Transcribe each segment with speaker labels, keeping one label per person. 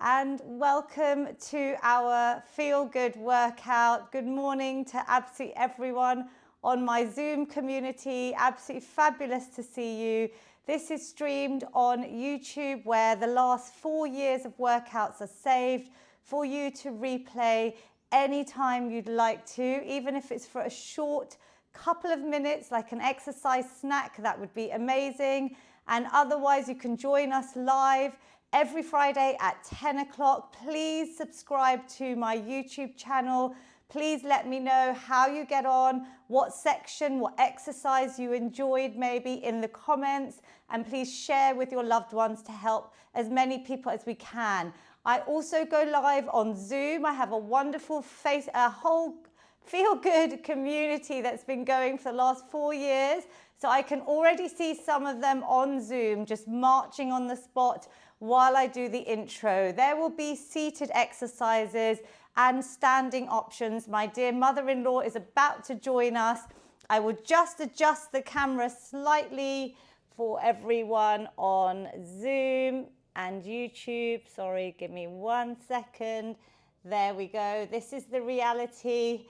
Speaker 1: and welcome to our Feel Good workout. Good morning to absolutely everyone on my Zoom community. Absolutely fabulous to see you. This is streamed on YouTube where the last 4 years of workouts are saved for you to replay anytime you'd like to, even if it's for a short couple of minutes, like an exercise snack, that would be amazing. And otherwise, you can join us live every Friday at 10 o'clock. Please subscribe to my YouTube channel. Please let me know how you get on, what section, what exercise you enjoyed maybe in the comments, and please share with your loved ones to help as many people as we can. I also go live on Zoom. I have a wonderful whole Feel Good community that's been going for the last 4 years. So I can already see some of them on Zoom just marching on the spot while I do the intro. There will be seated exercises and standing options. My dear mother-in-law is about to join us. I will just adjust the camera slightly for everyone on Zoom and YouTube. Sorry, give me 1 second. There we go. This is the reality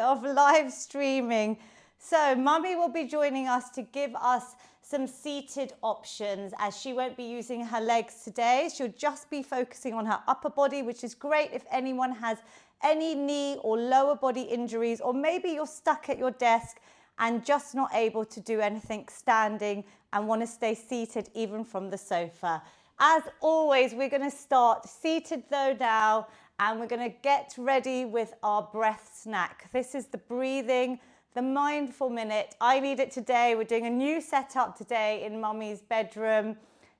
Speaker 1: of live streaming. So Mummy will be joining us to give us some seated options, as she won't be using her legs today. She'll just be focusing on her upper body, which is great if anyone has any knee or lower body injuries, or maybe you're stuck at your desk and just not able to do anything standing and want to stay seated even from the sofa. As always, we're going to start seated though now, and we're going to get ready with our breath snack. This is the breathing, the mindful minute. I need it today. We're doing a new setup today in Mummy's bedroom.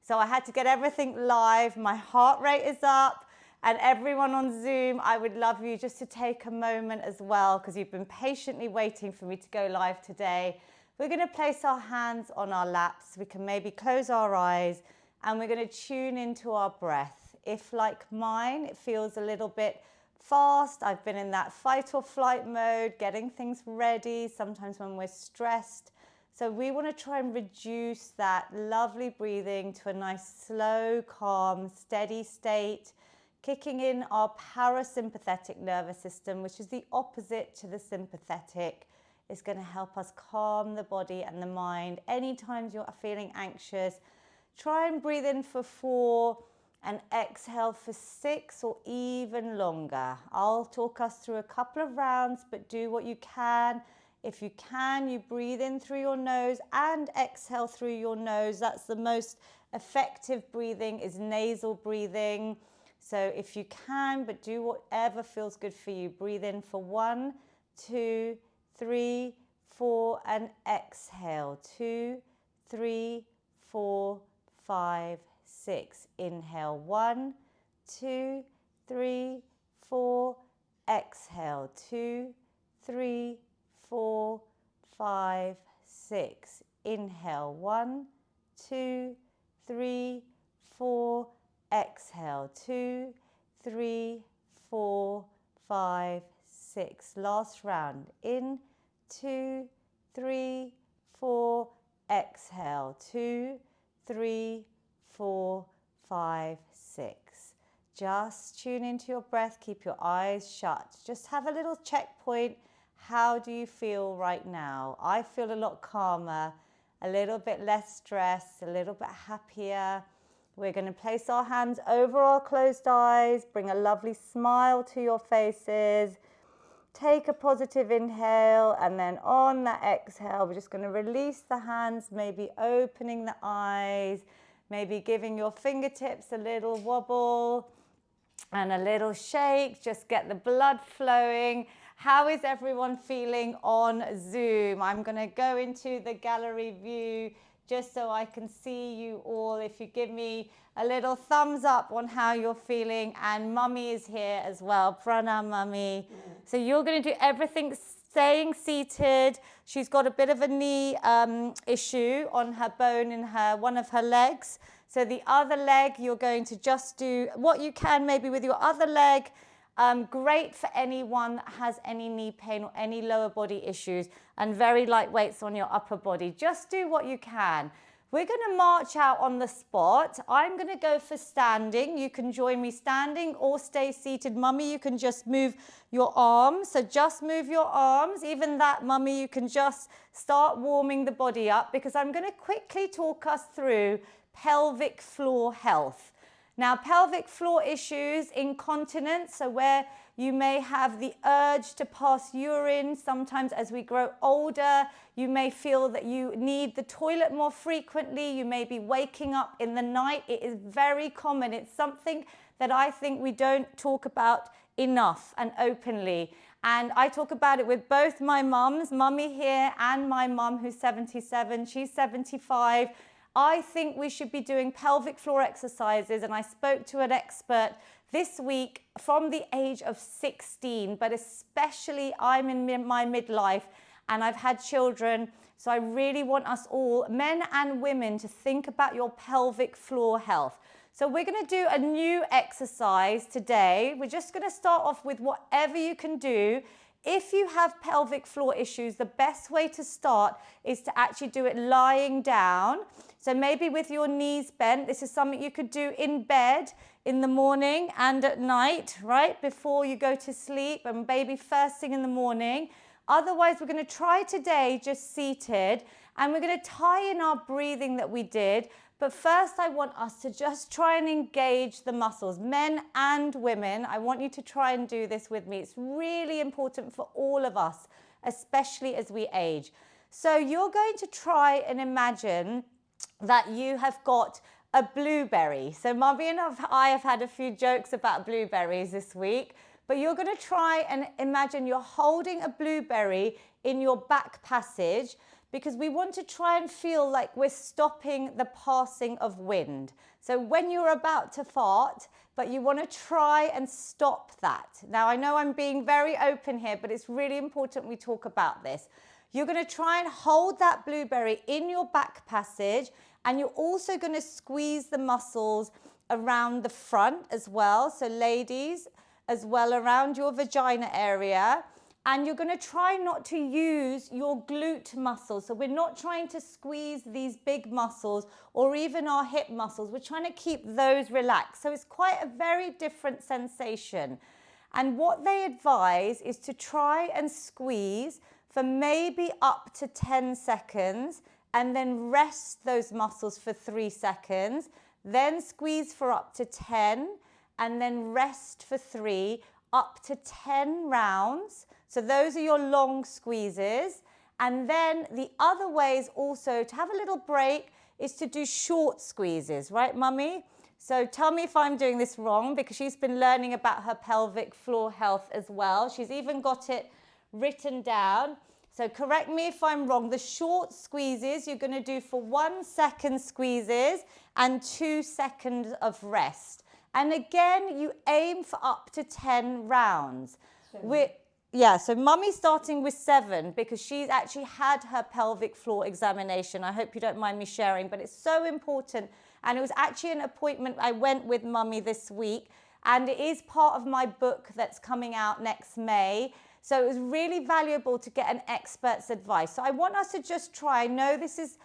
Speaker 1: So I had to get everything live. My heart rate is up. And everyone on Zoom, I would love you just to take a moment as well, because you've been patiently waiting for me to go live today. We're going to place our hands on our laps. We can maybe close our eyes, and we're going to tune into our breath. If, like mine, it feels a little bit fast, I've been in that fight or flight mode, getting things ready, sometimes when we're stressed. So we want to try and reduce that lovely breathing to a nice, slow, calm, steady state, kicking in our parasympathetic nervous system, which is the opposite to the sympathetic. It's going to help us calm the body and the mind. Anytime you're feeling anxious, try and breathe in for 4 and exhale for 6 or even longer. I'll talk us through a couple of rounds, but do what you can. If you can, you breathe in through your nose and exhale through your nose. That's the most effective breathing, is nasal breathing. So if you can, but do whatever feels good for you. Breathe in for 1, 2, 3, 4, and exhale. 2, 3, 4, 5, 6. Inhale. 1, 2, 3, 4. Exhale. 2, 3, 4, 5, 6. Inhale. 1, 2, 3, 4. Exhale. 2, 3, 4, 5, 6. Last round. In. 2, 3, 4. Exhale. 2, 3, 4, 5, 6. Just tune into your breath. Keep your eyes shut. Just have a little checkpoint. How do you feel right now? I feel a lot calmer, a little bit less stressed, a little bit happier. We're going to place our hands over our closed eyes. Bring a lovely smile to your faces. Take a positive inhale, and then on that exhale, we're just going to release the hands, maybe opening the eyes, maybe giving your fingertips a little wobble and a little shake. Just get the blood flowing. How is everyone feeling on Zoom? I'm going to go into the gallery view just so I can see you all. If you give me a little thumbs up on how you're feeling. And Mummy is here as well. Pranam, Mummy. So you're going to do everything staying seated. She's got a bit of a knee issue on her bone in one of her legs. So the other leg, you're going to just do what you can maybe with your other leg. Great for anyone that has any knee pain or any lower body issues, and very light weights on your upper body. Just do what you can. We're going to march out on the spot. I'm going to go for standing. You can join me standing or stay seated. Mummy, you can just move your arms. So just move your arms. Even that, Mummy, you can just start warming the body up, because I'm going to quickly talk us through pelvic floor health. Now, pelvic floor issues, incontinence, so where you may have the urge to pass urine. Sometimes as we grow older, you may feel that you need the toilet more frequently. You may be waking up in the night. It is very common. It's something that I think we don't talk about enough and openly. And I talk about it with both my mums, Mummy here, and my mum who's 77, she's 75. I think we should be doing pelvic floor exercises, and I spoke to an expert this week from the age of 16, but especially I'm in my midlife and I've had children, so I really want us all, men and women, to think about your pelvic floor health. So we're going to do a new exercise today. We're just going to start off with whatever you can do. If you have pelvic floor issues, the best way to start is to actually do it lying down. So maybe with your knees bent. This is something you could do in bed in the morning and at night, right? Before you go to sleep, and maybe first thing in the morning. Otherwise, we're going to try today just seated, and we're going to tie in our breathing that we did. But first, I want us to just try and engage the muscles, men and women. I want you to try and do this with me. It's really important for all of us, especially as we age. So you're going to try and imagine that you have got a blueberry. So Mummy and I have had a few jokes about blueberries this week, but you're going to try and imagine you're holding a blueberry in your back passage, because we want to try and feel like we're stopping the passing of wind. So when you're about to fart, but you want to try and stop that. Now, I know I'm being very open here, but it's really important we talk about this. You're going to try and hold that blueberry in your back passage, and you're also going to squeeze the muscles around the front as well. So ladies, as well around your vagina area. And you're going to try not to use your glute muscles. So we're not trying to squeeze these big muscles or even our hip muscles. We're trying to keep those relaxed. So it's quite a very different sensation. And what they advise is to try and squeeze for maybe up to 10 seconds, and then rest those muscles for 3 seconds, then squeeze for up to 10, and then rest for 3, up to 10 rounds. So those are your long squeezes. And then the other way is also to have a little break, is to do short squeezes, right, Mummy? So tell me if I'm doing this wrong, because she's been learning about her pelvic floor health as well. She's even got it written down. So correct me if I'm wrong. The short squeezes you're going to do for 1 second squeezes and 2 seconds of rest. And again, you aim for up to 10 rounds. So Mummy's starting with 7, because she's actually had her pelvic floor examination. I hope you don't mind me sharing, but it's so important. And it was actually an appointment I went with Mummy this week, and it is part of my book that's coming out next May. So it was really valuable to get an expert's advice. So I want us to just try. I know this is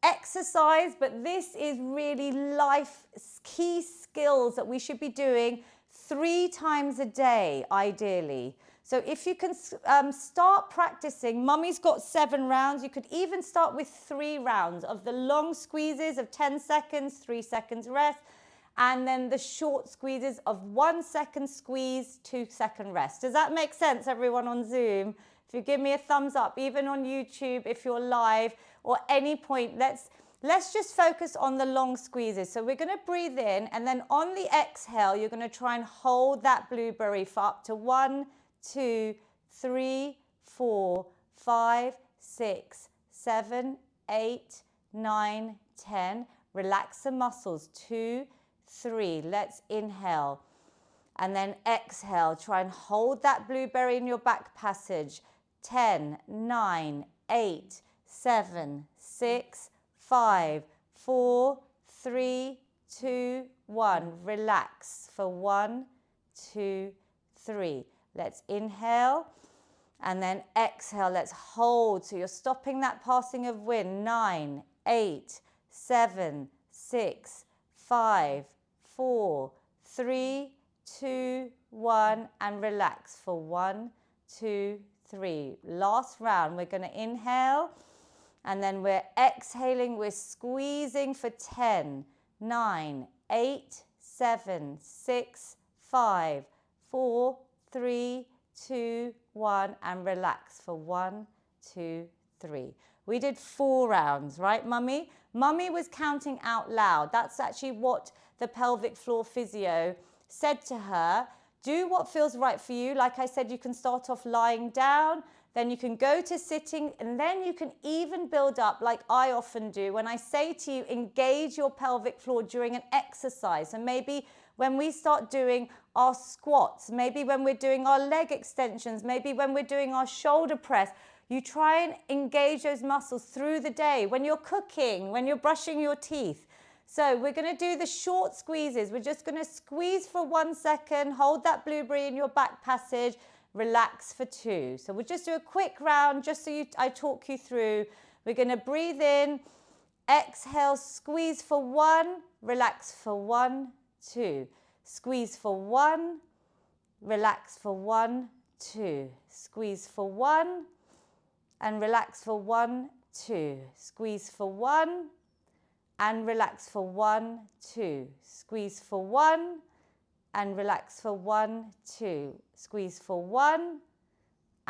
Speaker 1: exercise, but this is really life key skills that we should be doing 3 times a day, ideally. So if you can start practicing, Mummy's got 7 rounds. You could even start with 3 rounds of the long squeezes of 10 seconds, 3 seconds rest, and then the short squeezes of 1 second squeeze, 2 second rest. Does that make sense, everyone on Zoom? If you give me a thumbs up, even on YouTube, if you're live, or any point, let's just focus on the long squeezes. So we're going to breathe in, and then on the exhale, you're going to try and hold that blueberry for up to 1, 2, 3, 4, 5, 6, 7, 8, 9, 10. Relax the muscles. 2, 3. Let's inhale. And then exhale. Try and hold that blueberry in your back passage. 10, 9, 8, 7, 6, 5, 4, 3, 2, 1. Relax for 1, 2, 3. Let's inhale and then exhale. Let's hold. So you're stopping that passing of wind. 9, 8, 7, 6, 5, 4, 3, 2, 1, and relax for 1, 2, 3. Last round, we're going to inhale, and then we're exhaling, we're squeezing for 10, 9, 8, 7, 6, 5, 4, 3, 2, 1, and relax for 1, 2, 3. We did 4 rounds, right, Mummy? Mummy was counting out loud. That's actually what the pelvic floor physio said to her. Do what feels right for you. Like I said, you can start off lying down, then you can go to sitting, and then you can even build up like I often do when I say to you, engage your pelvic floor during an exercise. And maybe when we start doing our squats, maybe when we're doing our leg extensions, maybe when we're doing our shoulder press, you try and engage those muscles through the day, when you're cooking, when you're brushing your teeth. So we're going to do the short squeezes. We're just going to squeeze for 1 second, hold that blueberry in your back passage, relax for 2. So we'll just do a quick round just so I talk you through. We're going to breathe in, exhale, squeeze for 1, relax for 1, 2. Squeeze for 1, relax for 1, 2. Squeeze for 1, and relax for 1, 2. Squeeze for 1, and relax for 1, 2. Squeeze for 1, and relax for 1, 2. Squeeze for 1,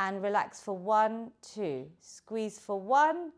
Speaker 1: and relax for 1, 2. Squeeze for 1,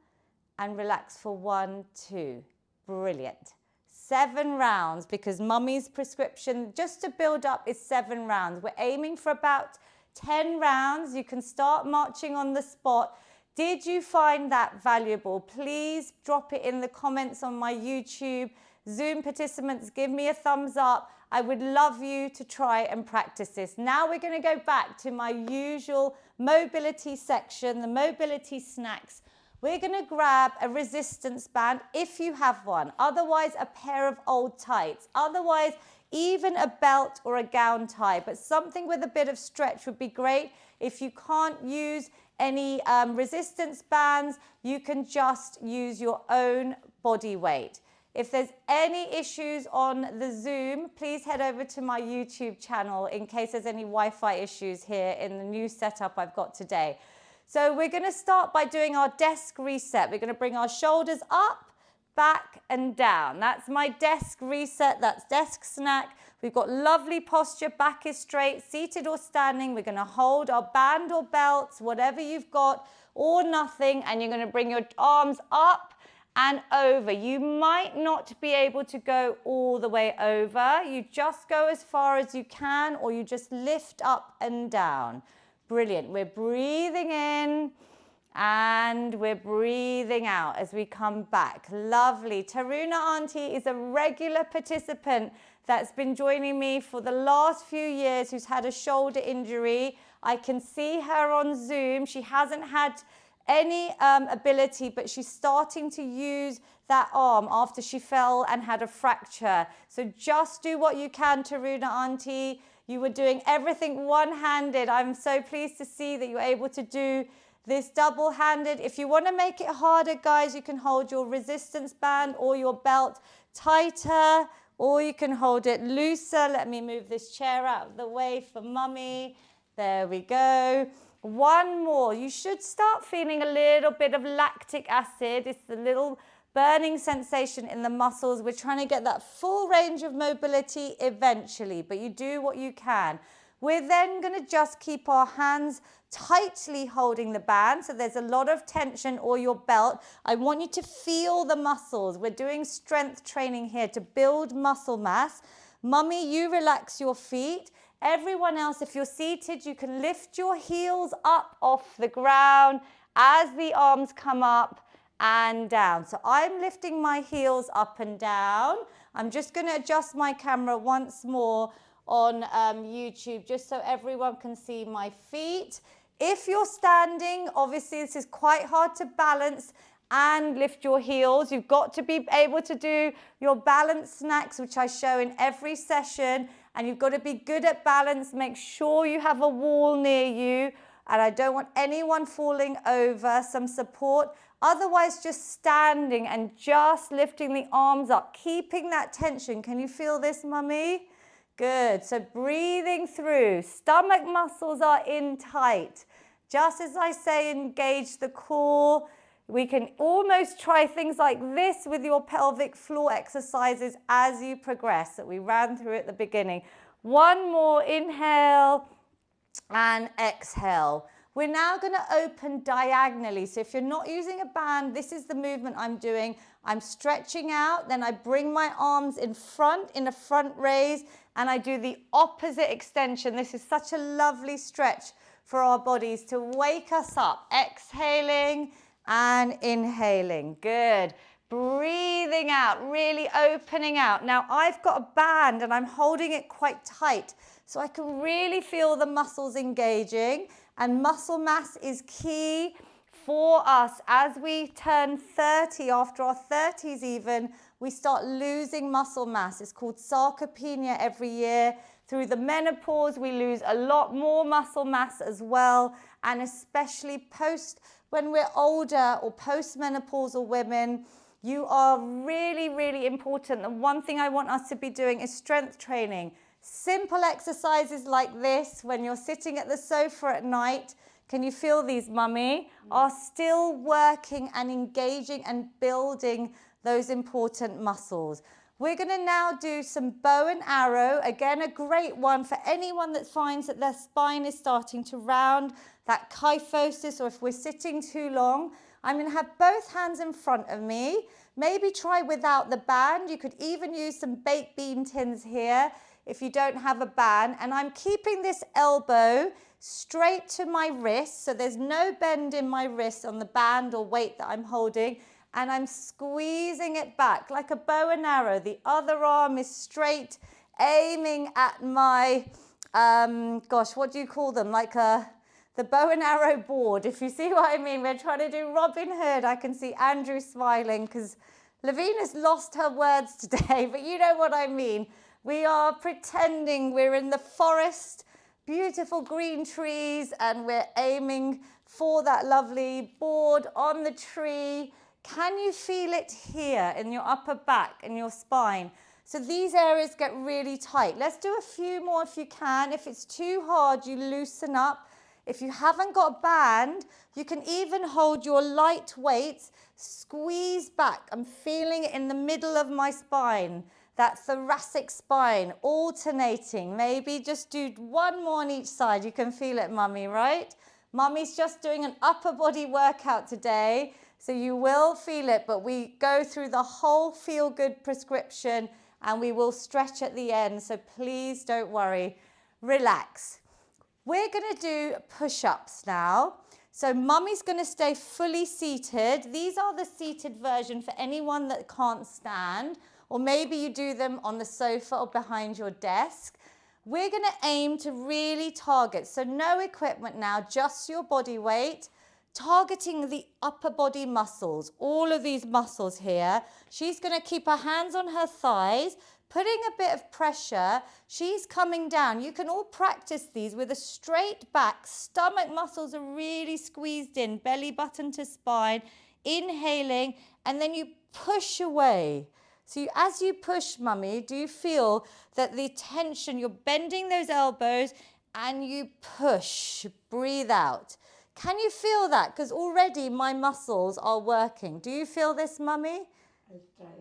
Speaker 1: and relax for 1, 2. Brilliant. 7 rounds, because Mummy's prescription just to build up is 7 rounds. We're aiming for about 10 rounds. You can start marching on the spot. Did you find that valuable? Please drop it in the comments on my YouTube. Zoom participants, give me a thumbs up. I would love you to try and practice this. Now we're going to go back to my usual mobility section, the mobility snacks. We're going to grab a resistance band if you have one. Otherwise, a pair of old tights. Otherwise, even a belt or a gown tie. But something with a bit of stretch would be great. If you can't use any resistance bands, you can just use your own body weight. If there's any issues on the Zoom, please head over to my YouTube channel in case there's any Wi-Fi issues here in the new setup I've got today. So we're going to start by doing our desk reset. We're going to bring our shoulders up, back and down. That's my desk reset. That's desk snack. We've got lovely posture. Back is straight, seated or standing. We're going to hold our band or belts, whatever you've got, or nothing. And you're going to bring your arms up and over. You might not be able to go all the way over. You just go as far as you can, or you just lift up and down. Brilliant. We're breathing in and we're breathing out as we come back. Lovely. Taruna Auntie is a regular participant that's been joining me for the last few years, who's had a shoulder injury. I can see her on Zoom. She hasn't had any ability, but she's starting to use that arm after she fell and had a fracture. So just do what you can, Taruna Auntie. You were doing everything one-handed. I'm so pleased to see that you're able to do this double-handed. If you want to make it harder, guys, you can hold your resistance band or your belt tighter, or you can hold it looser. Let me move this chair out of the way for Mummy. There we go. One more. You should start feeling a little bit of lactic acid. It's the little burning sensation in the muscles. We're trying to get that full range of mobility eventually, but you do what you can. We're then going to just keep our hands tightly holding the band, so there's a lot of tension, or your belt. I want you to feel the muscles. We're doing strength training here to build muscle mass. Mummy, you relax your feet. Everyone else, if you're seated, you can lift your heels up off the ground as the arms come up and down. So I'm lifting my heels up and down. I'm just going to adjust my camera once more on YouTube, just so everyone can see my feet. If you're standing, obviously this is quite hard to balance and lift your heels. You've got to be able to do your balance snacks, which I show in every session, and you've got to be good at balance. Make sure you have a wall near you, and I don't want anyone falling over. Some support. Otherwise, just standing and just lifting the arms up, keeping that tension. Can you feel this, mummy? Good. So breathing through. Stomach muscles are in tight. Just as I say, engage the core. We can almost try things like this with your pelvic floor exercises as you progress that we ran through at the beginning. One more, inhale and exhale. We're now going to open diagonally. So if you're not using a band, this is the movement I'm doing. I'm stretching out, then I bring my arms in front in a front raise, and I do the opposite extension. This is such a lovely stretch for our bodies to wake us up. Exhaling and inhaling. Good. Breathing out, really opening out. Now I've got a band and I'm holding it quite tight so I can really feel the muscles engaging, and muscle mass is key for us as we turn 30, after our 30s even, we start losing muscle mass. It's called sarcopenia every year. Through the menopause, we lose a lot more muscle mass as well, and especially when we're older or post-menopausal women, you are really, really important. And one thing I want us to be doing is strength training. Simple exercises like this, when you're sitting at the sofa at night, can you feel these, mummy? Are still working and engaging and building those important muscles. We're going to now do some bow and arrow. Again, a great one for anyone that finds that their spine is starting to round, that kyphosis, or if we're sitting too long. I'm going to have both hands in front of me. Maybe try without the band. You could even use some baked bean tins here if you don't have a band. And I'm keeping this elbow straight to my wrist, so there's no bend in my wrist on the band or weight that I'm holding, and I'm squeezing it back like a bow and arrow. The other arm is straight, aiming at my, what do you call them? Like the bow and arrow board, if you see what I mean. We're trying to do Robin Hood. I can see Andrew smiling because Lavina's lost her words today, but you know what I mean. We are pretending we're in the forest, beautiful green trees, and we're aiming for that lovely board on the tree. Can you feel it here in your upper back and your spine? So these areas get really tight. Let's do a few more if you can. If it's too hard, you loosen up. If you haven't got a band, you can even hold your light weights, squeeze back. I'm feeling it in the middle of my spine, that thoracic spine, alternating. Maybe just do one more on each side. You can feel it, mummy, right? Mummy's just doing an upper body workout today, so you will feel it, but we go through the whole Feel Good prescription and we will stretch at the end, so please don't worry. Relax. We're going to do push-ups now. So mummy's going to stay fully seated. These are the seated version for anyone that can't stand, or maybe you do them on the sofa or behind your desk. We're going to aim to really target, so no equipment now, just your body weight, targeting the upper body muscles, all of these muscles here. She's going to keep her hands on her thighs, putting a bit of pressure. She's coming down. You can all practice these with a straight back. Stomach muscles are really squeezed in, belly button to spine, inhaling, and then you push away. So as you push, mummy, do you feel that the tension, you're bending those elbows and you push, breathe out. Can you feel that? Because already my muscles are working. Do you feel this, mummy?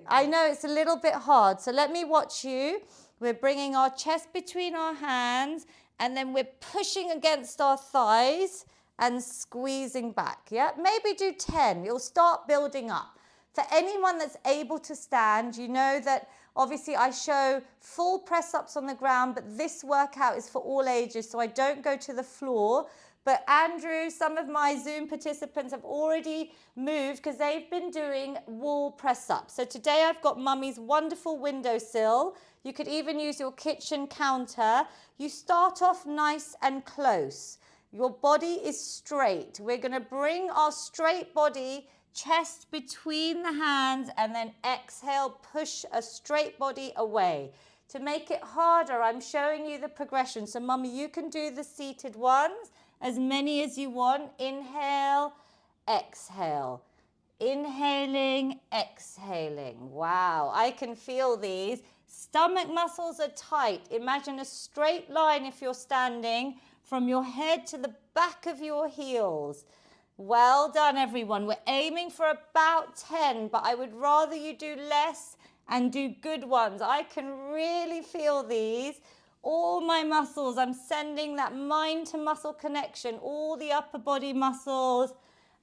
Speaker 1: I know it's a little bit hard. So let me watch you. We're bringing our chest between our hands and then we're pushing against our thighs and squeezing back. Yeah, maybe do 10. You'll start building up. For anyone that's able to stand, you know that obviously I show full press-ups on the ground, but this workout is for all ages, so I don't go to the floor. But Andrew, some of my Zoom participants have already moved because they've been doing wall press-ups. So today I've got mummy's wonderful windowsill. You could even use your kitchen counter. You start off nice and close. Your body is straight. We're going to bring our straight body, chest between the hands, and then exhale, push a straight body away. To make it harder, I'm showing you the progression. So mummy, you can do the seated ones, as many as you want. Inhale, exhale. Inhaling, exhaling. Wow, I can feel these. Stomach muscles are tight. Imagine a straight line if you're standing from your head to the back of your heels. Well done, everyone. We're aiming for about 10, but I would rather you do less and do good ones. I can really feel these. All my muscles, I'm sending that mind to muscle connection, all the upper body muscles,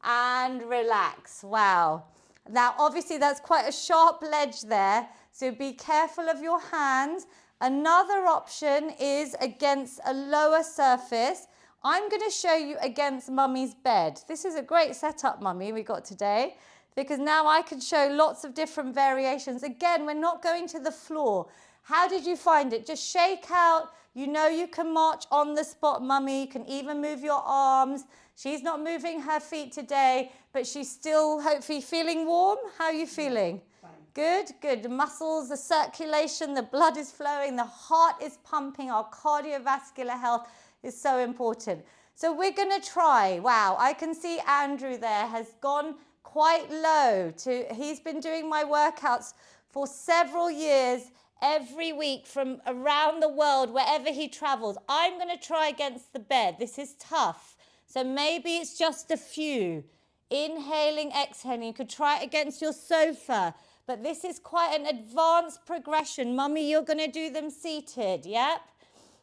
Speaker 1: and relax. Wow. Now, obviously, that's quite a sharp ledge there, so be careful of your hands. Another option is against a lower surface. I'm going to show you against Mummy's bed. This is a great setup, Mummy, we got today, because now I can show lots of different variations. Again, we're not going to the floor. How did you find it? Just shake out. You know you can march on the spot, Mummy. You can even move your arms. She's not moving her feet today, but she's still hopefully feeling warm. How are you feeling?
Speaker 2: Fine.
Speaker 1: Good, good. The muscles, the circulation, the blood is flowing, the heart is pumping, our cardiovascular health is so important. So we're going to try. Wow, I can see Andrew there has gone quite low. He's been doing my workouts for several years, every week from around the world, wherever he travels. I'm going to try against the bed. This is tough. So maybe it's just a few. Inhaling, exhaling. You could try it against your sofa. But this is quite an advanced progression. Mummy, you're going to do them seated, yep?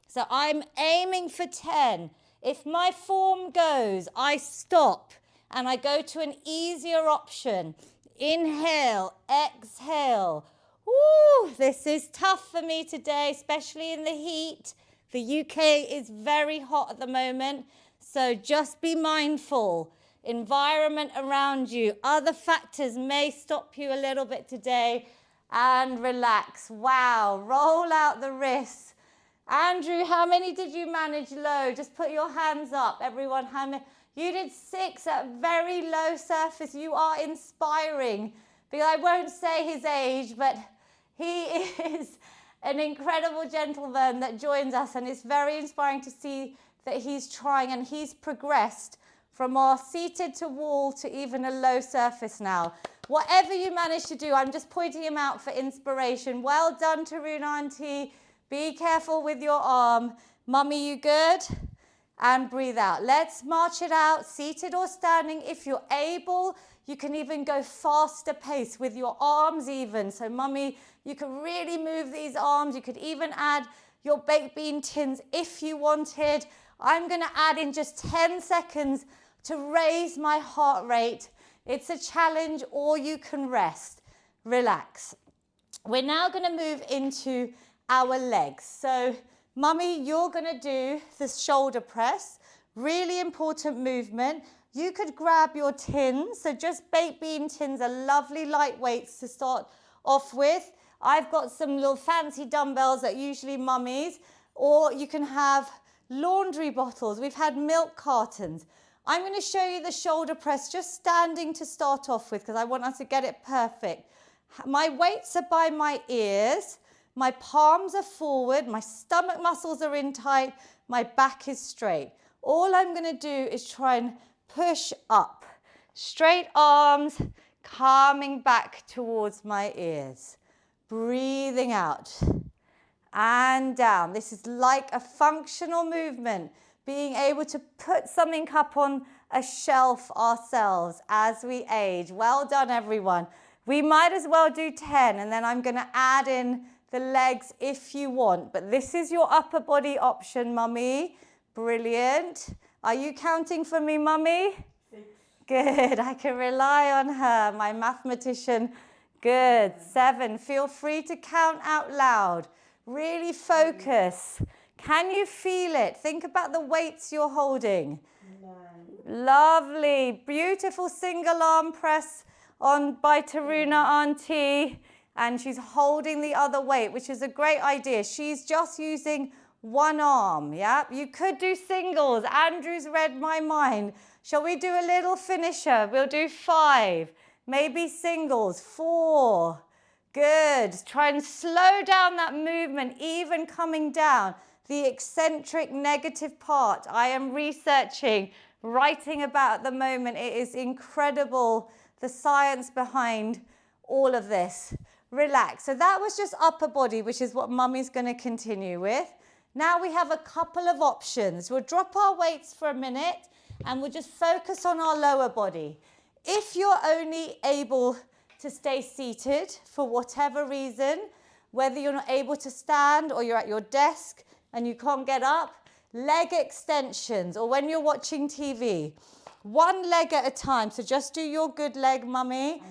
Speaker 1: So I'm aiming for 10. If my form goes, I stop and I go to an easier option. Inhale, exhale. Woo, this is tough for me today, especially in the heat. The UK is very hot at the moment, so just be mindful. Environment around you, other factors may stop you a little bit today, and relax. Wow, roll out the wrists. Andrew, how many did you manage low? Just put your hands up, everyone. How many? You did 6 at very low surface. You are inspiring. Because I won't say his age, but he is an incredible gentleman that joins us, and it's very inspiring to see that he's trying and he's progressed from our seated to wall to even a low surface now. Whatever you manage to do, I'm just pointing him out for inspiration. Well done, Tarun Auntie. Be careful with your arm. Mummy, you good? And breathe out. Let's march it out, seated or standing. If you're able, you can even go faster pace with your arms even. So Mummy, you can really move these arms. You could even add your baked bean tins if you wanted. I'm going to add in just 10 seconds to raise my heart rate. It's a challenge, or you can rest. Relax. We're now going to move into our legs. So Mummy, you're going to do the shoulder press. Really important movement. You could grab your tins. So just baked bean tins are lovely lightweights to start off with. I've got some little fancy dumbbells that usually Mummies, or you can have laundry bottles. We've had milk cartons. I'm going to show you the shoulder press just standing to start off with, because I want us to get it perfect. My weights are by my ears. My palms are forward. My stomach muscles are in tight. My back is straight. All I'm going to do is try and push up. Straight arms, calming back towards my ears. Breathing out and down. This is like a functional movement, being able to put something up on a shelf ourselves as we age. Well done, everyone. We might as well do 10, and then I'm going to add in the legs if you want. But this is your upper body option, Mummy. Brilliant. Are you counting for me, Mummy?
Speaker 2: 6.
Speaker 1: Good. I can rely on her, my mathematician. Good. 7. Feel free to count out loud. Really focus. Can you feel it? Think about the weights you're holding.
Speaker 2: 9.
Speaker 1: Lovely. Beautiful single arm press on by Taruna Auntie. And she's holding the other weight, which is a great idea. She's just using one arm, yeah? You could do singles. Andrew's read my mind. Shall we do a little finisher? We'll do 5. Maybe singles. 4. Good. Try and slow down that movement, even coming down. The eccentric negative part. I am researching, writing about at the moment. It is incredible the science behind all of this. Relax. So that was just upper body, which is what Mummy's going to continue with. Now we have a couple of options. We'll drop our weights for a minute and we'll just focus on our lower body. If you're only able to stay seated for whatever reason, whether you're not able to stand or you're at your desk and you can't get up, leg extensions, or when you're watching TV, one leg at a time. So just do your good leg, Mummy.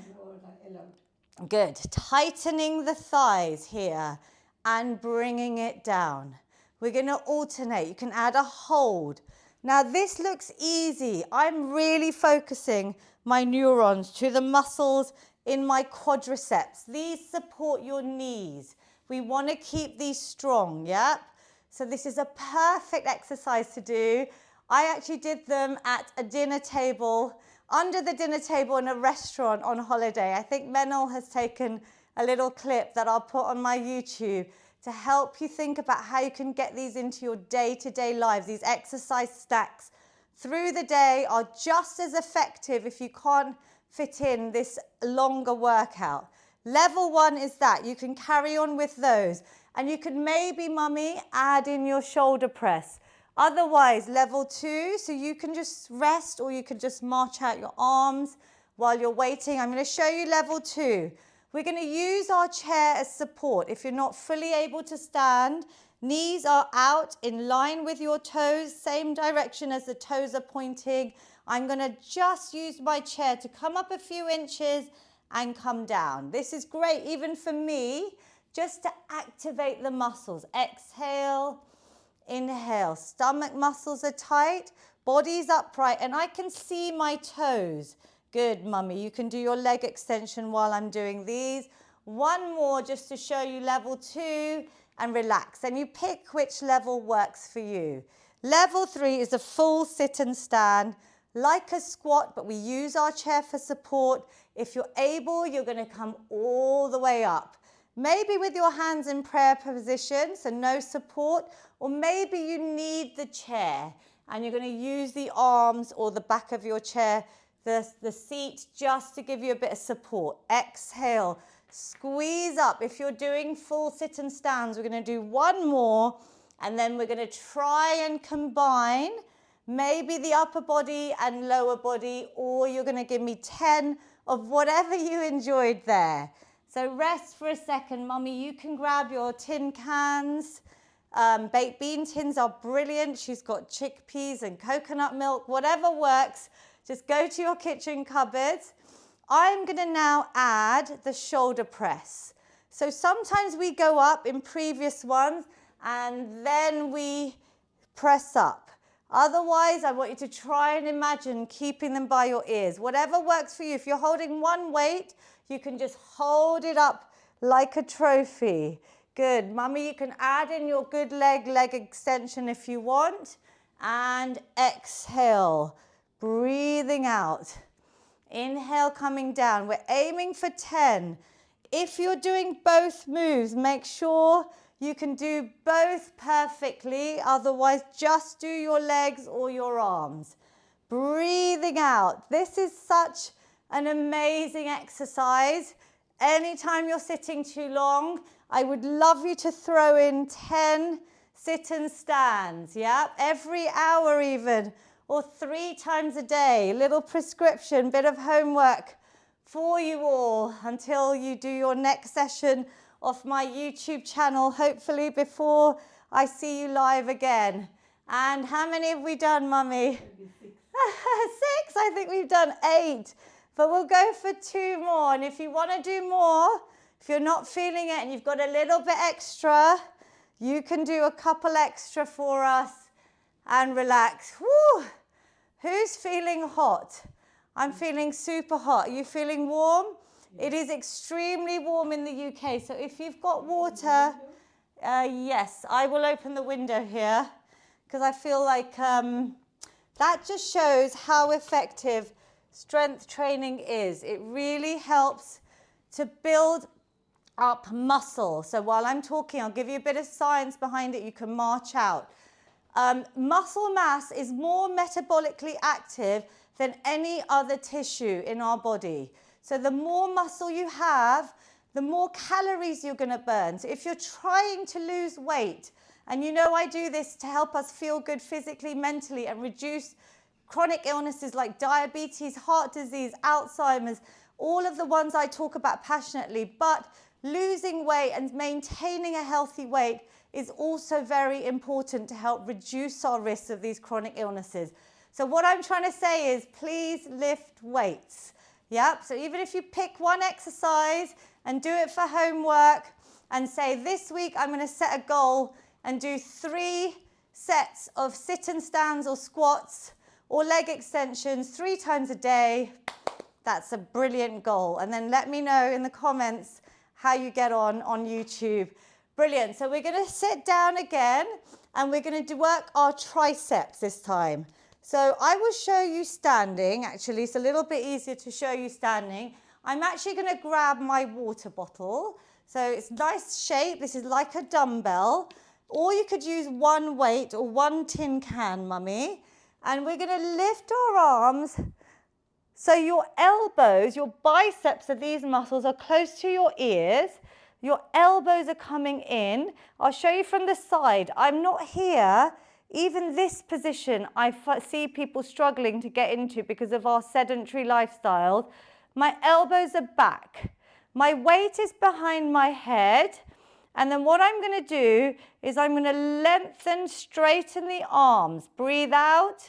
Speaker 1: Good. Tightening the thighs here and bringing it down. We're going to alternate. You can add a hold. Now this looks easy. I'm really focusing my neurons to the muscles in my quadriceps. These support your knees. We want to keep these strong, yeah? So this is a perfect exercise to do. I actually did them at a dinner table, under the dinner table in a restaurant on holiday. I think Menel has taken a little clip that I'll put on my YouTube to help you think about how you can get these into your day-to-day lives. These exercise stacks through the day are just as effective if you can't fit in this longer workout. Level 1 is that. You can carry on with those. And you can maybe, Mummy, add in your shoulder press. Otherwise, level 2, so you can just rest or you can just march out your arms while you're waiting. I'm going to show you level 2. We're going to use our chair as support. If you're not fully able to stand, knees are out in line with your toes, same direction as the toes are pointing. I'm going to just use my chair to come up a few inches and come down. This is great even for me, just to activate the muscles. Exhale. Inhale, stomach muscles are tight, body's upright, and I can see my toes. Good, Mummy. You can do your leg extension while I'm doing these. One more just to show you level 2 and relax. And you pick which level works for you. Level 3 is a full sit and stand, like a squat, but we use our chair for support. If you're able, you're going to come all the way up. Maybe with your hands in prayer position, so no support, or maybe you need the chair and you're going to use the arms or the back of your chair, the seat, just to give you a bit of support. Exhale, squeeze up. If you're doing full sit and stands, we're going to do one more and then we're going to try and combine maybe the upper body and lower body, or you're going to give me 10 of whatever you enjoyed there. So rest for a second, Mummy. You can grab your tin cans. Baked bean tins are brilliant. She's got chickpeas and coconut milk, whatever works. Just go to your kitchen cupboards. I'm going to now add the shoulder press. So sometimes we go up in previous ones and then we press up. Otherwise, I want you to try and imagine keeping them by your ears. Whatever works for you. If you're holding one weight, you can just hold it up like a trophy. Good. Mummy, you can add in your good leg extension if you want. And exhale. Breathing out. Inhale, coming down. We're aiming for 10. If you're doing both moves, make sure you can do both perfectly. Otherwise, just do your legs or your arms. Breathing out. This is such an amazing exercise. Anytime you're sitting too long, I would love you to throw in 10 sit and stands, yeah? Every hour even, or 3 times a day. Little prescription, bit of homework for you all until you do your next session off my YouTube channel, hopefully before I see you live again. And how many have we done, Mummy? 6. 6? I think we've done 8. But we'll go for 2 more. And if you want to do more, if you're not feeling it and you've got a little bit extra, you can do a couple extra for us and relax. Woo! Who's feeling hot? I'm feeling super hot. Are you feeling warm? It is extremely warm in the UK. So if you've got water, yes, I will open the window here because I feel like that just shows how effective strength training is. It really helps to build up muscle. So while I'm talking, I'll give you a bit of science behind it. You can march out. Muscle mass is more metabolically active than any other tissue in our body. So the more muscle you have, the more calories you're going to burn. So if you're trying to lose weight, and you know I do this to help us feel good physically, mentally, and reduce chronic illnesses like diabetes, heart disease, Alzheimer's, all of the ones I talk about passionately, but losing weight and maintaining a healthy weight is also very important to help reduce our risks of these chronic illnesses. So what I'm trying to say is please lift weights. Yep, so even if you pick one exercise and do it for homework and say this week I'm going to set a goal and do 3 sets of sit and stands or squats or leg extensions 3 times a day, that's a brilliant goal. And then let me know in the comments how you get on YouTube. Brilliant. So we're going to sit down again and we're going to work our triceps this time. So I will show you standing. Actually, it's a little bit easier to show you standing. I'm actually going to grab my water bottle. So it's nice shape. This is like a dumbbell. Or you could use one weight or one tin can, mummy. And we're going to lift our arms so your elbows, your biceps of these muscles are close to your ears. Your elbows are coming in. I'll show you from the side. I'm not here. Even this position, I see people struggling to get into because of our sedentary lifestyles. My elbows are back. My weight is behind my head. And then what I'm going to do is I'm going to lengthen, straighten the arms. Breathe out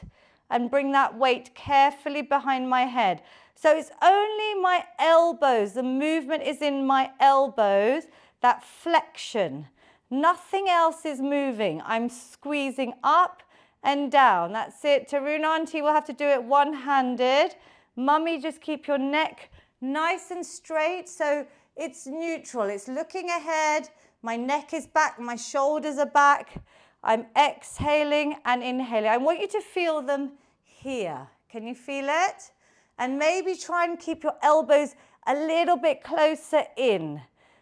Speaker 1: and bring that weight carefully behind my head. So it's only my elbows. The movement is in my elbows, that flexion. Nothing else is moving. I'm squeezing up and down. That's it. Tarun auntie will have to do it one-handed. Mummy, just keep your neck nice and straight. So it's neutral. It's looking ahead. My neck is back. My shoulders are back. I'm exhaling and inhaling. I want you to feel them here. Can you feel it? And maybe try and keep your elbows a little bit closer in.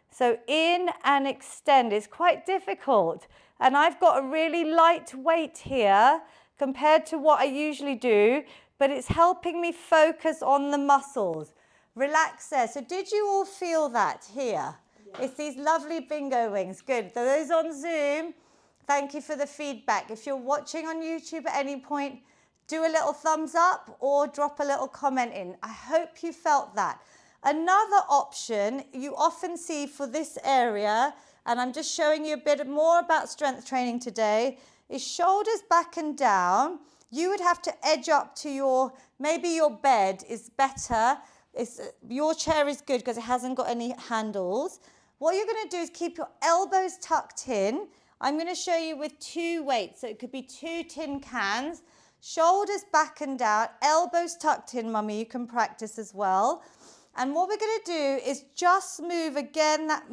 Speaker 1: So in and extend. It's quite difficult. And I've got a really light weight here compared to what I usually do, but it's helping me focus on the muscles. Relax there. So did you all feel that here? Yeah. It's these lovely bingo wings. Good. So those on Zoom, thank you for the feedback. If you're watching on YouTube at any point, do a little thumbs up or drop a little comment in. I hope you felt that. Another option you often see for this area, and I'm just showing you a bit more about strength training today, is shoulders back and down. You would have to edge up to maybe your bed is better. Your chair is good because it hasn't got any handles. What you're going to do is keep your elbows tucked in. I'm going to show you with 2 weights. So it could be 2 tin cans. Shoulders back and down, elbows tucked in, mummy. You can practice as well. And what we're going to do is just move again. That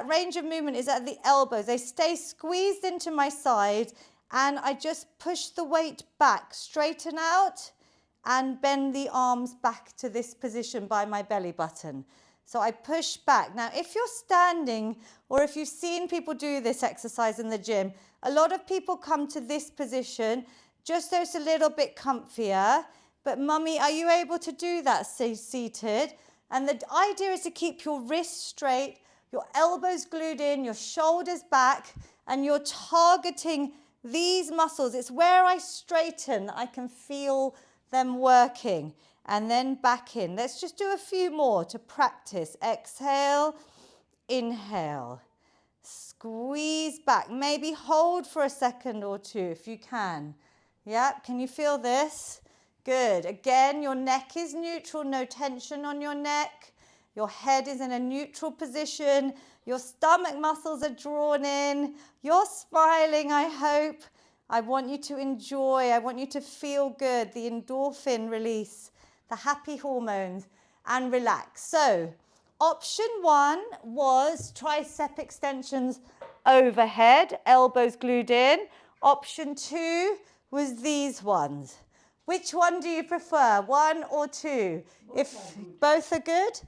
Speaker 1: range of movement is at the elbows. They stay squeezed into my side. And I just push the weight back, straighten out, and bend the arms back to this position by my belly button. So I push back. Now, if you're standing, or if you've seen people do this exercise in the gym, a lot of people come to this position just so it's a little bit comfier. But mummy, are you able to do that seated? And the idea is to keep your wrists straight, your elbows glued in, your shoulders back, and you're targeting these muscles. It's where I straighten, I can feel them working. And then back in. Let's just do a few more to practice. Exhale, inhale. Squeeze back. Maybe hold for a second or 2 if you can. Yeah, can you feel this? Good. Again, your neck is neutral, no tension on your neck. Your head is in a neutral position. Your stomach muscles are drawn in. You're smiling, I hope. I want you to enjoy. I want you to feel good. The endorphin release, the happy hormones, and relax. So, option 1 was tricep extensions overhead, elbows glued in. Option 2 was these ones. Which one do you prefer, 1 or 2? If both are good.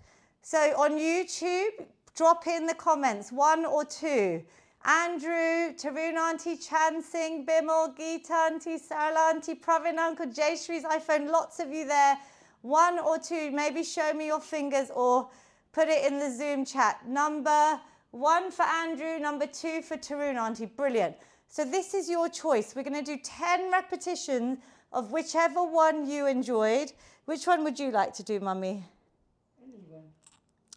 Speaker 1: So on YouTube, drop in the comments, 1 or 2. Andrew, Tarun Auntie, Chan Singh, Bimal, Geeta Auntie, Sarala Auntie, Pravin Uncle, Jayshree's iPhone, lots of you there. 1 or 2, maybe show me your fingers or put it in the Zoom chat. Number 1 for Andrew, number 2 for Tarun Auntie, brilliant. So this is your choice. We're going to do 10 repetitions of whichever one you enjoyed. Which one would you like to do, Mummy?
Speaker 2: Anyone.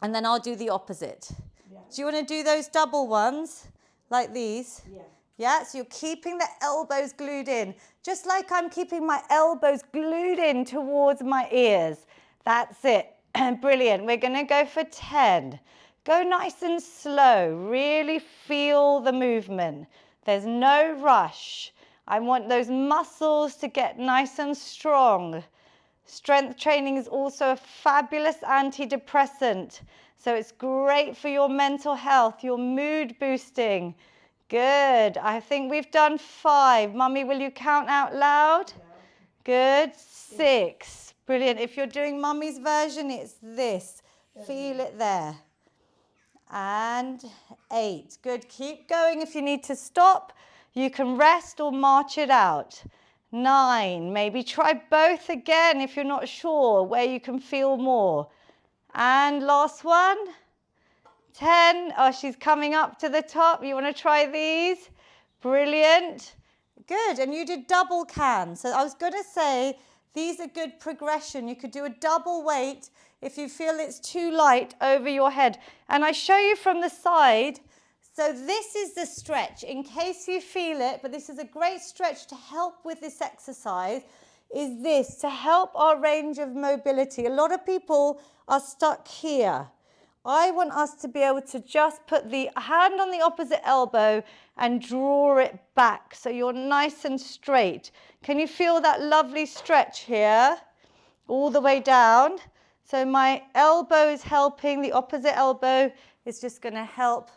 Speaker 1: And then I'll do the opposite.
Speaker 2: Yeah.
Speaker 1: Do you want to do those double ones like these?
Speaker 2: Yeah.
Speaker 1: Yeah, so you're keeping the elbows glued in, just like I'm keeping my elbows glued in towards my ears. That's it. Brilliant. We're going to go for 10. Go nice and slow. Really feel the movement. There's no rush. I want those muscles to get nice and strong. Strength training is also a fabulous antidepressant. So it's great for your mental health, your mood boosting. Good. I think we've done 5. Mummy, will you count out loud?
Speaker 2: Yeah.
Speaker 1: Good. 6. Brilliant. If you're doing Mummy's version, it's this. Feel it there. And 8. Good. Keep going. If you need to stop, you can rest or march it out. 9. Maybe try both again if you're not sure where you can feel more. And last one. 10. Oh, she's coming up to the top. You want to try these? Brilliant. Good. And you did double can. So I was going to say these are good progression. You could do a double weight if you feel it's too light over your head. And I show you from the side. So this is the stretch in case you feel it, but this is a great stretch to help with this exercise, is this, to help our range of mobility. A lot of people are stuck here. I want us to be able to just put the hand on the opposite elbow and draw it back so you're nice and straight. Can you feel that lovely stretch here? All the way down. So my elbow is helping, the opposite elbow is just going to help.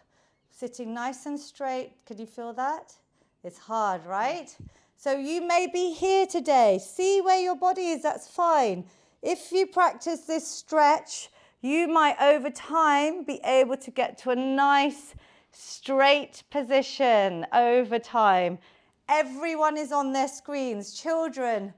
Speaker 1: Sitting nice and straight. Can you feel that? It's hard, right? So you may be here today. See where your body is, that's fine. If you practice this stretch, you might over time be able to get to a nice straight position over time. Everyone is on their screens, children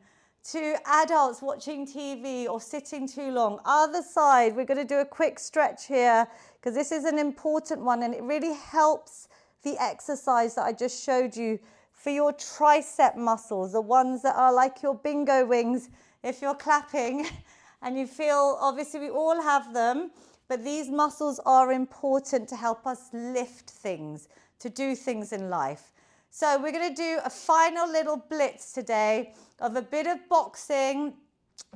Speaker 1: to adults watching TV or sitting too long. Other side, we're going to do a quick stretch here because this is an important one and it really helps the exercise that I just showed you for your tricep muscles, the ones that are like your bingo wings if you're clapping and you feel, obviously we all have them, but these muscles are important to help us lift things, to do things in life. So we're going to do a final little blitz today of a bit of boxing,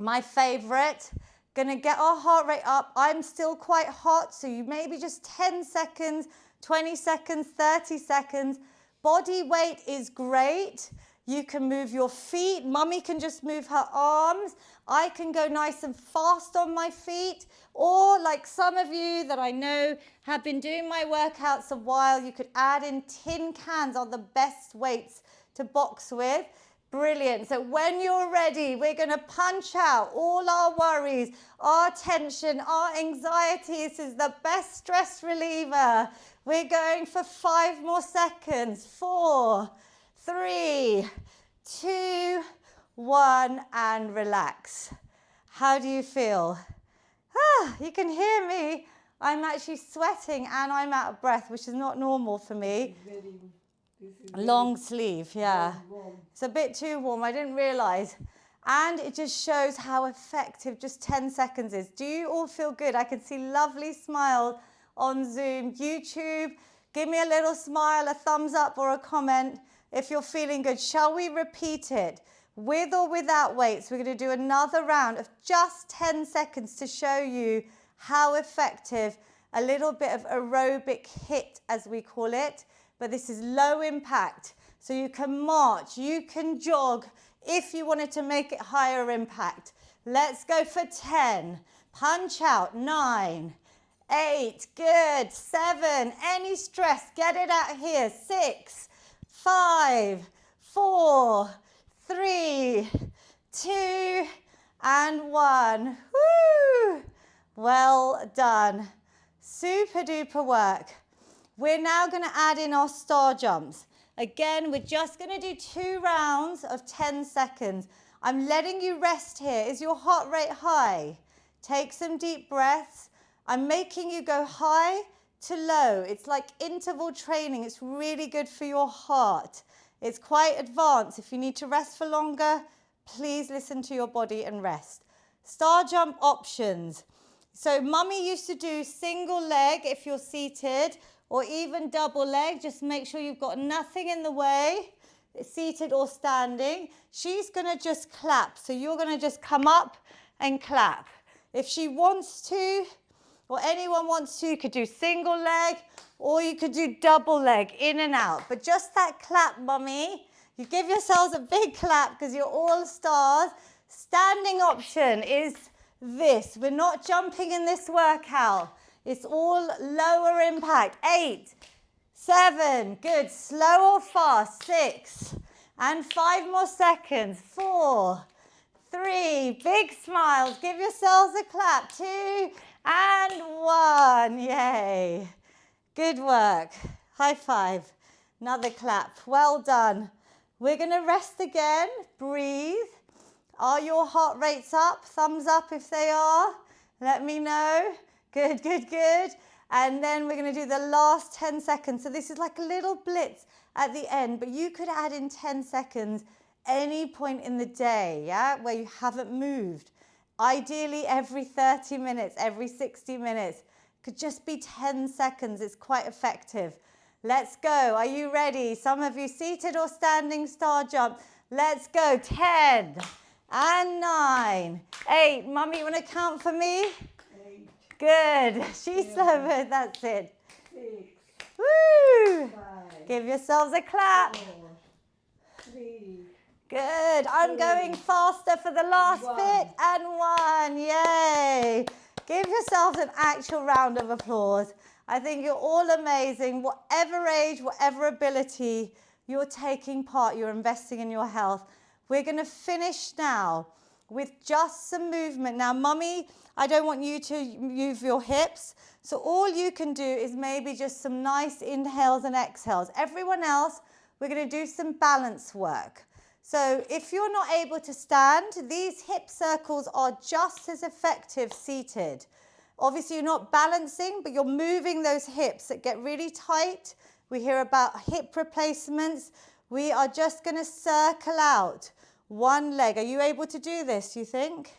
Speaker 1: my favorite. Going to get our heart rate up. I'm still quite hot, so you maybe just 10 seconds, 20 seconds, 30 seconds. Body weight is great. You can move your feet. Mummy can just move her arms. I can go nice and fast on my feet. Or like some of you that I know have been doing my workouts a while, you could add in tin cans are the best weights to box with. Brilliant. So when you're ready, we're going to punch out all our worries, our tension, our anxiety. This is the best stress reliever. We're going for 5 more seconds. 4, 3, 2, 1, and relax. How do you feel? You can hear me. I'm actually sweating and I'm out of breath, which is not normal for me. Long sleeve, yeah. It's a bit too warm. I didn't realize. And it just shows how effective just 10 seconds is. Do you all feel good? I can see lovely smiles on Zoom. YouTube, give me a little smile, a thumbs up or a comment if you're feeling good. Shall we repeat it? With or without weights, we're going to do another round of just 10 seconds to show you how effective a little bit of aerobic HIIT, as we call it. But this is low impact. So you can march, you can jog if you wanted to make it higher impact. Let's go for 10. Punch out. 9, 8, good. 7, any stress, get it out here. 6, 5, 4, 3, 2, and 1. Woo! Well done. Super duper work. We're now going to add in our star jumps. Again, we're just going to do 2 rounds of 10 seconds. I'm letting you rest here. Is your heart rate high? Take some deep breaths. I'm making you go high to low. It's like interval training. It's really good for your heart. It's quite advanced. If you need to rest for longer, please listen to your body and rest. Star jump options. So mummy used to do single leg if you're seated, or even double leg. Just make sure you've got nothing in the way, seated or standing. She's going to just clap. So you're going to just come up and clap. If she wants to, or anyone wants to, you could do single leg, or you could do double leg, in and out. But just that clap, mummy. You give yourselves a big clap because you're all stars. Standing option is this. We're not jumping in this workout. It's all lower impact. 8, 7, good. Slow or fast. 6, and 5 more seconds. 4, 3, big smiles. Give yourselves a clap. 2, and 1. Yay. Good work. High five. Another clap. Well done. We're going to rest again. Breathe. Are your heart rates up? Thumbs up if they are. Let me know. Good, good, good. And then we're going to do the last 10 seconds. So this is like a little blitz at the end, but you could add in 10 seconds any point in the day, yeah, where you haven't moved. Ideally every 30 minutes, every 60 minutes. Could just be 10 seconds. It's quite effective. Let's go. Are you ready? Some of you seated or standing star jump. Let's go. 10 and 9, 8. Mummy, you want to count for me?
Speaker 2: 8.
Speaker 1: Good. She's so good. That's it.
Speaker 2: 6.
Speaker 1: Woo!
Speaker 2: 5.
Speaker 1: Give yourselves a clap.
Speaker 2: 4. 3.
Speaker 1: Good. I'm going faster for the last
Speaker 2: 1.
Speaker 1: bit. And 1. Yay. Give yourselves an actual round of applause. I think you're all amazing. Whatever age, whatever ability, you're taking part. You're investing in your health. We're going to finish now with just some movement. Now, mummy, I don't want you to move your hips. So all you can do is maybe just some nice inhales and exhales. Everyone else, we're going to do some balance work. So if you're not able to stand, these hip circles are just as effective seated. Obviously, you're not balancing, but you're moving those hips that get really tight. We hear about hip replacements. We are just going to circle out one leg. Are you able to do this, you think?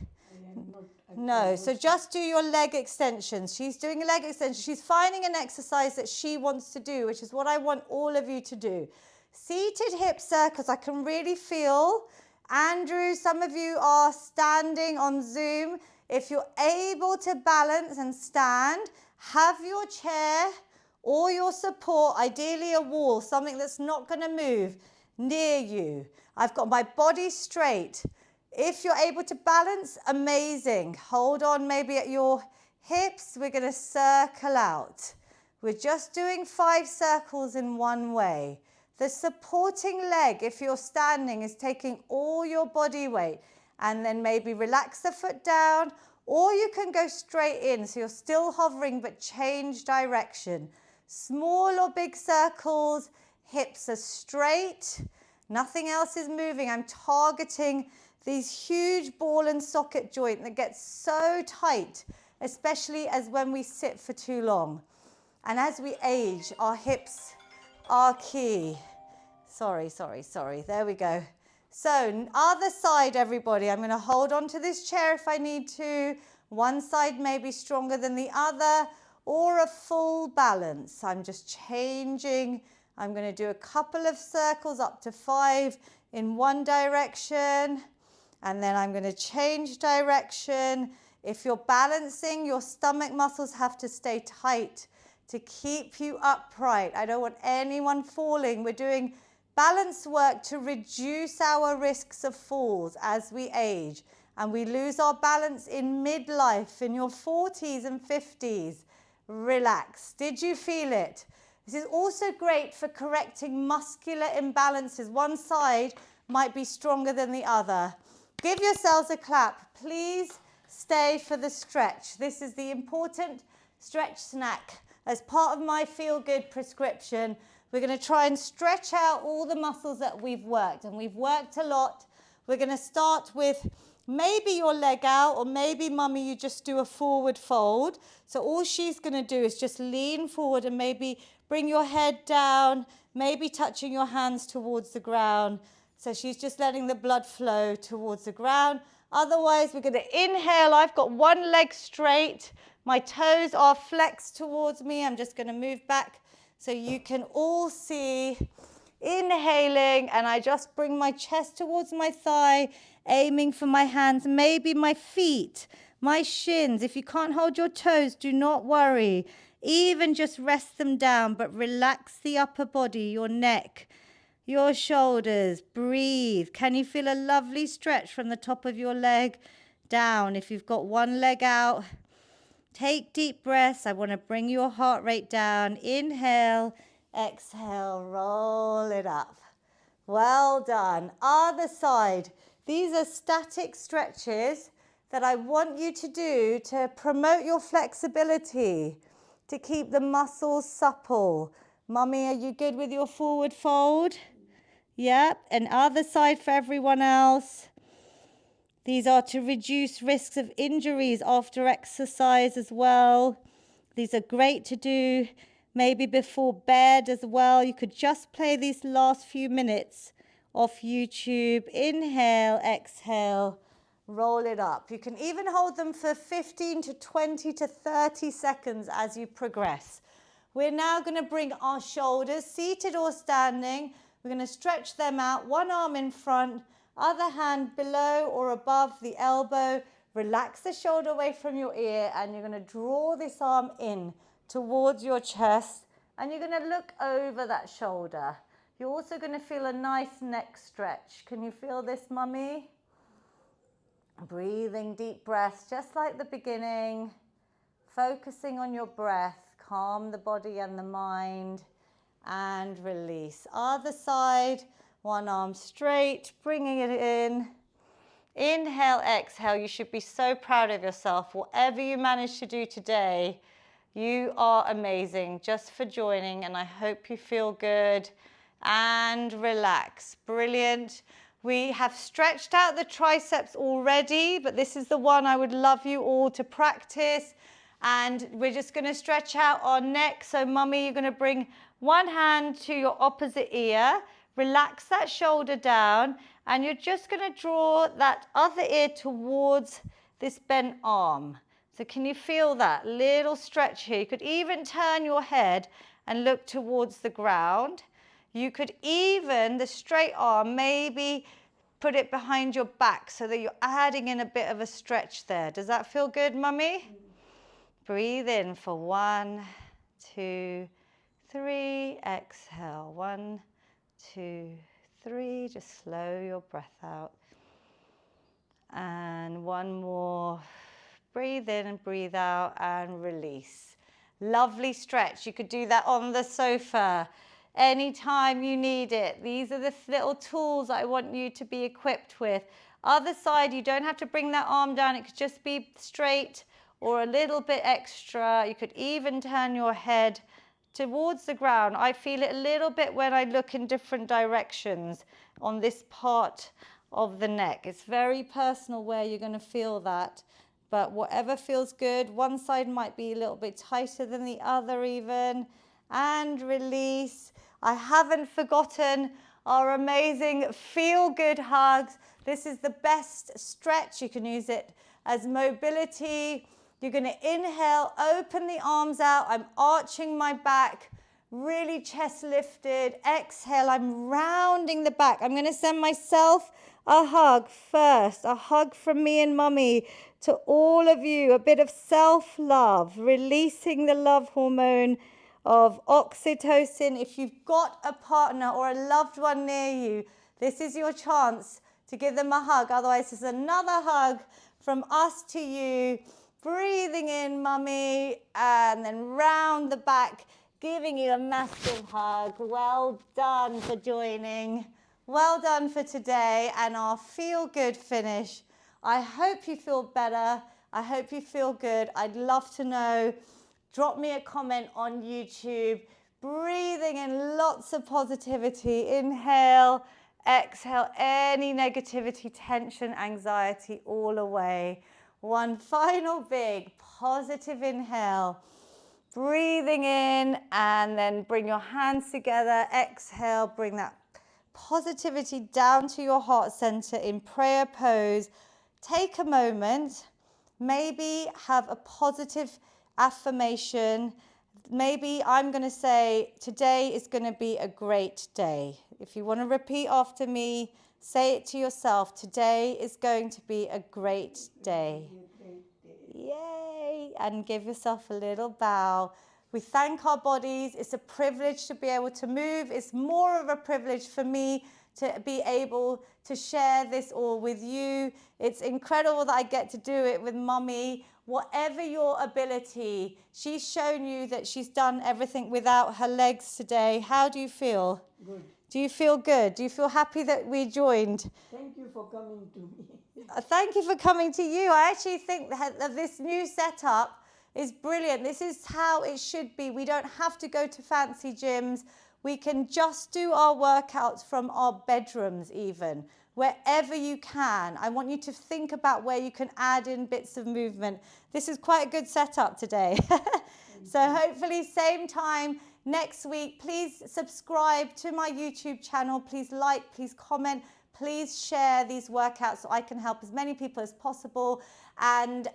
Speaker 1: No, so just do your leg extensions. She's doing a leg extension. She's finding an exercise that she wants to do, which is what I want all of you to do. Seated hip circles, I can really feel. Andrew, some of you are standing on Zoom. If you're able to balance and stand, have your chair or your support, ideally a wall, something that's not going to move, near you. I've got my body straight. If you're able to balance, amazing. Hold on maybe at your hips. We're going to circle out. We're just doing 5 circles in one way. The supporting leg, if you're standing, is taking all your body weight, and then maybe relax the foot down, or you can go straight in. So you're still hovering, but change direction. Small or big circles, hips are straight. Nothing else is moving. I'm targeting these huge ball and socket joint that gets so tight, especially as when we sit for too long. And as we age, our hips are key. Sorry. There we go. So other side, everybody. I'm going to hold on to this chair if I need to. One side may be stronger than the other, or a full balance. I'm just changing. I'm going to do a couple of circles up to 5 in one direction. And then I'm going to change direction. If you're balancing, your stomach muscles have to stay tight to keep you upright. I don't want anyone falling. We're doing balance work to reduce our risks of falls as we age. And we lose our balance in midlife, in your 40s and 50s. Relax. Did you feel it? This is also great for correcting muscular imbalances. One side might be stronger than the other. Give yourselves a clap. Please stay for the stretch. This is the important stretch snack as part of my Feel Good prescription, we're going to try and stretch out all the muscles that we've worked, and we've worked a lot. We're going to start with maybe your leg out, or maybe mummy you just do a forward fold. So all she's going to do is just lean forward and maybe bring your head down, maybe touching your hands towards the ground. So she's just letting the blood flow towards the ground. Otherwise, we're going to inhale. I've got one leg straight. My toes are flexed towards me. I'm just going to move back so you can all see. Inhaling, and I just bring my chest towards my thigh, aiming for my hands, maybe my feet, my shins. If you can't hold your toes, do not worry. Even just rest them down, but relax the upper body, your neck, your shoulders. Breathe. Can you feel a lovely stretch from the top of your leg down? If you've got one leg out, take deep breaths. I want to bring your heart rate down. Inhale, exhale, roll it up. Well done. Other side. These are static stretches that I want you to do to promote your flexibility, to keep the muscles supple. Mummy, are you good with your forward fold? Yep. And other side for everyone else. These are to reduce risks of injuries after exercise as well. These are great to do maybe before bed as well. You could just play these last few minutes off YouTube. Inhale, exhale, roll it up. You can even hold them for 15 to 20 to 30 seconds as you progress. We're now going to bring our shoulders, seated or standing. We're going to stretch them out, one arm in front, other hand below or above the elbow. Relax the shoulder away from your ear, and you're going to draw this arm in towards your chest, and you're going to look over that shoulder. You're also going to feel a nice neck stretch. Can you feel this, mummy? Breathing deep breaths, just like the beginning. Focusing on your breath. Calm the body and the mind, and release. Other side, one arm straight, bringing it in. Inhale, exhale. You should be so proud of yourself. Whatever you managed to do today, you are amazing just for joining, and I hope you feel good and relax. Brilliant. We have stretched out the triceps already, but this is the one I would love you all to practice. And we're just going to stretch out our neck. So mummy, you're going to bring one hand to your opposite ear. Relax that shoulder down, and you're just going to draw that other ear towards this bent arm. So can you feel that little stretch here? You could even turn your head and look towards the ground. You could even, the straight arm, maybe put it behind your back so that you're adding in a bit of a stretch there. Does that feel good, mummy? Breathe in for 1, 2, 3. Exhale. 1, 2, 3. Just slow your breath out. And one more. Breathe in and breathe out and release. Lovely stretch. You could do that on the sofa anytime you need it. These are the little tools I want you to be equipped with. Other side, you don't have to bring that arm down. It could just be straight or a little bit extra. You could even turn your head towards the ground. I feel it a little bit when I look in different directions on this part of the neck. It's very personal where you're going to feel that, but whatever feels good. One side might be a little bit tighter than the other even. And release. I haven't forgotten our amazing feel good hugs. This is the best stretch. You can use it as mobility. You're going to inhale, open the arms out. I'm arching my back, really chest lifted. Exhale, I'm rounding the back. I'm going to send myself a hug first, a hug from me and mummy to all of you, a bit of self-love, releasing the love hormone of oxytocin. If you've got a partner or a loved one near you, this is your chance to give them a hug. Otherwise, it's another hug from us to you. Breathing in, mummy, and then round the back, giving you a massive hug. Well done for joining. Well done for today and our feel good finish. I hope you feel better. I hope you feel good. I'd love to know Drop me a comment on YouTube. Breathing in lots of positivity. Inhale, exhale, any negativity, tension, anxiety, all away. One final big positive inhale. Breathing in, and then bring your hands together. Exhale, bring that positivity down to your heart center in prayer pose. Take a moment, maybe have a positive affirmation. Maybe I'm going to say, today is going to be a great day. If you want to repeat after me, say it to yourself. Today is going to be a great day. Yay! And give yourself a little bow. We thank our bodies. It's a privilege to be able to move. It's more of a privilege for me to be able to share this all with you. It's incredible that I get to do it with Mummy. Whatever your ability, she's shown you that she's done everything without her legs today. How do you feel?
Speaker 2: Good.
Speaker 1: Do you feel good? Do you feel happy that we joined?
Speaker 2: Thank you for coming to me.
Speaker 1: Thank you for coming to you. I actually think that this new setup is brilliant. This is how it should be. We don't have to go to fancy gyms. We can just do our workouts from our bedrooms even, wherever you can. I want you to think about where you can add in bits of movement. This is quite a good setup today. So hopefully same time next week. Please subscribe to my YouTube channel. Please like, please comment. Please share these workouts so I can help as many people as possible. And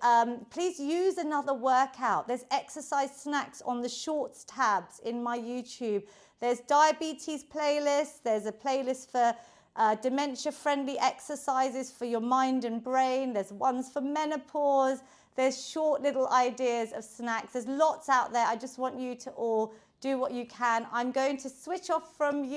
Speaker 1: please use another workout. There's exercise snacks on the shorts tabs in my YouTube. There's diabetes playlists. There's a playlist for dementia-friendly exercises for your mind and brain. There's ones for menopause. There's short little ideas of snacks. There's lots out there. I just want you to all do what you can. I'm going to switch off from you.